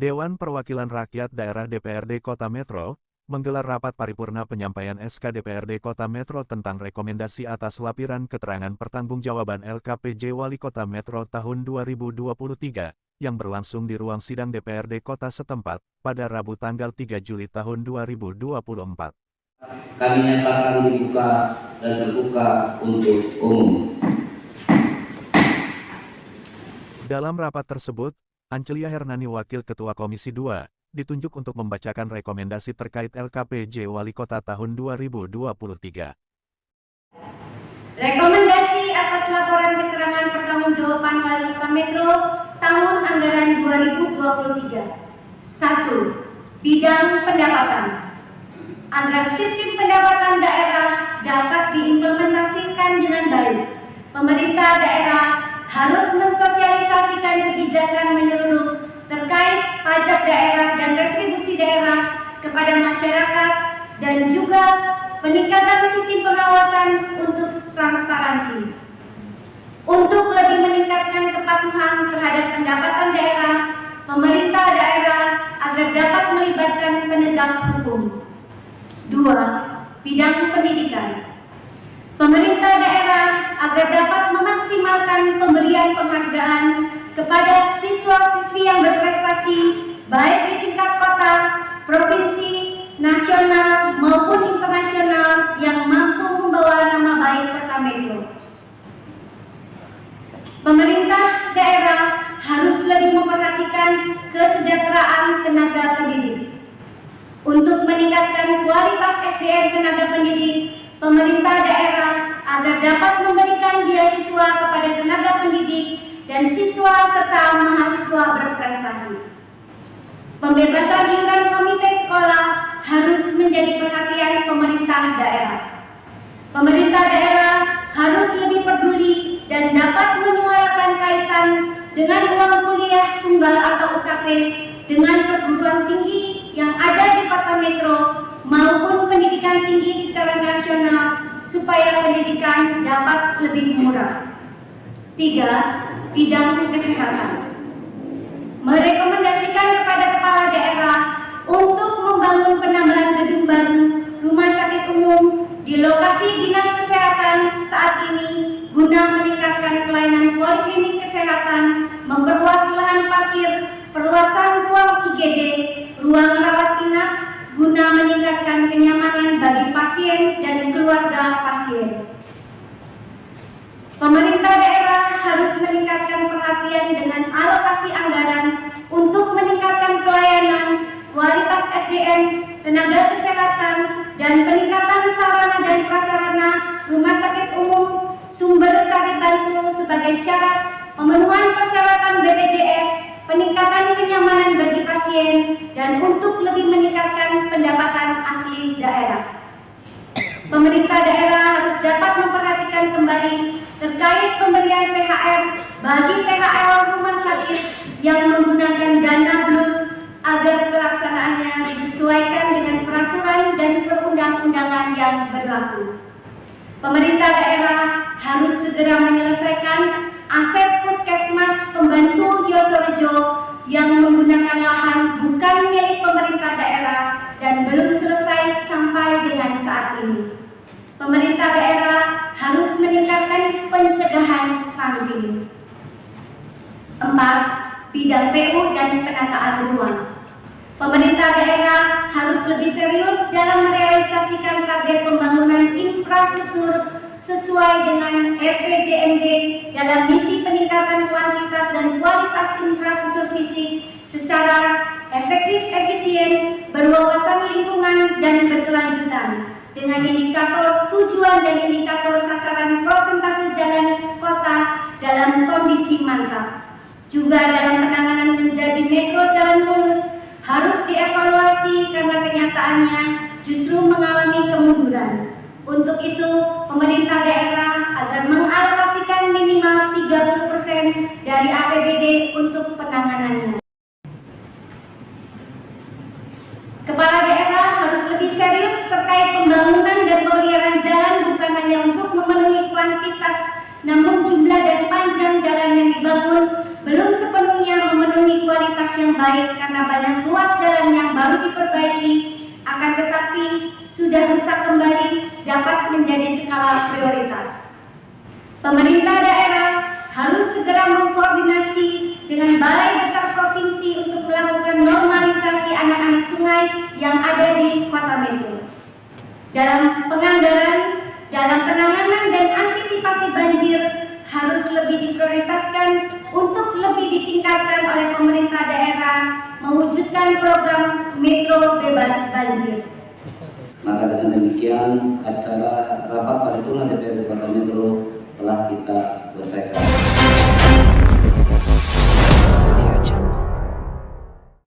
Dewan Perwakilan Rakyat Daerah DPRD Kota Metro menggelar rapat paripurna penyampaian SK DPRD Kota Metro tentang rekomendasi atas laporan keterangan pertanggungjawaban LKPJ Wali Kota Metro tahun 2023 yang berlangsung di ruang sidang DPRD Kota setempat pada Rabu tanggal 3 Juli tahun 2024. Kami nyatakan dibuka dan terbuka untuk umum. Dalam rapat tersebut, Ancelia Hernani Wakil Ketua Komisi 2, ditunjuk untuk membacakan rekomendasi terkait LKPJ Wali Kota tahun 2023. Rekomendasi atas laporan keterangan pertanggungjawaban Wali Kota Metro tahun anggaran 2023. 1. Bidang pendapatan. Agar sistem pendapatan daerah dapat diimplementasikan dengan baik, pemerintah daerah harus mensosialisasikan kebijakan menyeluruh terkait pajak daerah dan retribusi daerah kepada masyarakat dan juga peningkatan sistem pengawasan untuk transparansi. Untuk lebih meningkatkan kepatuhan terhadap pendapatan daerah, pemerintah daerah agar dapat melibatkan penegak hukum. 2. Bidang pendidikan. Pemerintah daerah agar dapat memaksimalkan pemberian penghargaan kepada siswa-siswi yang berprestasi baik di tingkat kota, provinsi, nasional maupun internasional yang mampu membawa nama baik Kota Metro. Pemerintah daerah harus lebih memperhatikan kesejahteraan tenaga pendidik. Untuk meningkatkan kualitas SDM tenaga pendidik, pemerintah daerah agar dapat memberikan beasiswa kepada tenaga pendidik dan siswa serta mahasiswa berprestasi. Pembebasan iuran komite sekolah harus menjadi perhatian pemerintah daerah. Pemerintah daerah harus lebih peduli dan dapat menyuarakan kaitan dengan uang kuliah tunggal atau UKT dengan perguruan tinggi yang ada di Kota Metro maupun pendidikan tinggi secara nasional supaya pendidikan dapat lebih murah. 3. Bidang kesehatan. Merekomendasikan kepada kepala daerah untuk membangun penambahan gedung baru rumah sakit umum di lokasi dinas kesehatan saat ini guna meningkatkan pelayanan poliklinik kesehatan, memperluas lahan parkir, perluasan ruang IGD, ruang rawat inap guna meningkatkan kenyamanan bagi pasien dan keluarga pasien. Pemerintah daerah harus meningkatkan perhatian dengan alokasi anggaran untuk meningkatkan pelayanan, kualitas SDM, tenaga kesehatan, dan peningkatan sarana dan prasarana rumah sakit umum Sumber Sari Bantu sebagai syarat pemenuhan persyaratan BPJS, peningkatan kenyamanan bagi pasien, dan untuk lebih meningkatkan pendapatan asli daerah. Pemerintah daerah harus dapat memperhatikan kembali terkait pemberian THR bagi THR rumah sakit yang menggunakan dana BLUT agar pelaksanaannya disesuaikan dengan peraturan dan perundang-undangan yang berlaku. Pemerintah daerah harus segera menyelesaikan aset puskesmas pembantu Yosorejo yang menggunakan lahan bukan milik pemerintah daerah dan belum selesai sampai dengan saat ini. Pemerintah daerah harus meningkatkan pencegahan stunting. 4. Bidang PU dan penataan ruang. Pemerintah daerah harus lebih serius dalam merealisasikan target pembangunan infrastruktur sesuai dengan RPJMD dalam misi peningkatan kuantitas dan kualitas infrastruktur fisik secara efektif, efisien, berwawasan lingkungan, dan berkelanjutan dengan indikator tujuan dan indikator sasaran prosentase jalan kota dalam kondisi mantap. Juga dalam penanganan menjadi metro jalan mulus harus dievaluasi karena kenyataannya justru mengalami kemunduran. Untuk itu, pemerintah daerah agar mengalokasikan minimal 30% dari APBD untuk penanganannya. Kepala daerah harus lebih serius terkait pembangunan dan pemeliharaan jalan bukan hanya untuk memenuhi kuantitas, namun jumlah dan panjang jalan yang dibangun belum sepenuhnya memenuhi kualitas yang baik karena banyak ruas jalan yang baru diperbaiki, akan tetapi sudah rusak kembali dapat menjadi skala prioritas. Pemerintah daerah harus segera mengkoordinasi dengan Balai Besar Provinsi untuk melakukan normalisasi anak-anak sungai yang ada di Kota Metro. Dalam penganggaran, dalam penanganan dan antisipasi banjir harus lebih diprioritaskan untuk lebih ditingkatkan oleh pemerintah daerah mewujudkan program Metro Bebas Banjir. Maka dengan demikian acara rapat paripurna DPRD Kota Metro telah kita selesaikan.